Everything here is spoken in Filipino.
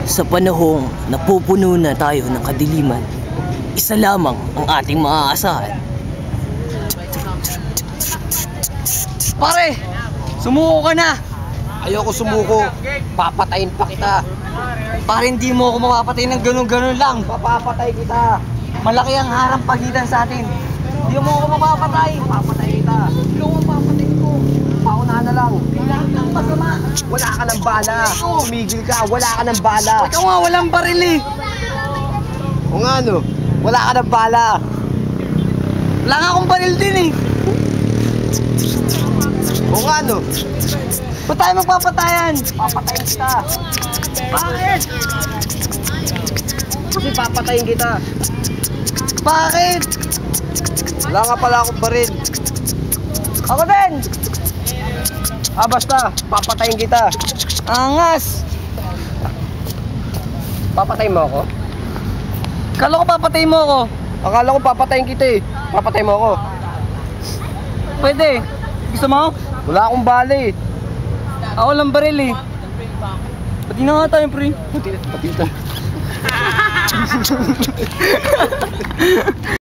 Sa panahong napupuno na tayo ng kadiliman, isa lamang ang ating maaasahan. Pare, sumuko ka na. Ayoko sumuko. Papatayin pa kita. Pare, hindi mo ako mapapatayin ng ganun-ganun lang. Papapatay kita. Malaki ang harang pagitan sa atin. Hindi mo ako mapapatay. Papatay kita. Ikaw ang papatayin ko. Paunahan na lang. Kailangan kang masama. Wala ka ng bala. Tumigil ka. Wala ka ng bala. Ikaw nga, walang baril eh. O nga no, wala ka ng bala. Wala nga akong baril din eh. O nga no. Ba't tayo magpapatayan? Papatayin kita. Bakit? Kasi papatayin kita. Bakit? Wala nga pala akong baril. Ako din. Basta, papatayin kita. Angas. Papatayin mo ako? Akala ko papatayin mo ako. Akala ko papatayin kita eh. Papatayin mo ako. Pwede. Gusto mo? Wala akong bala eh. Ako lang baril eh. Pati na nga tayo, pre. Pati na.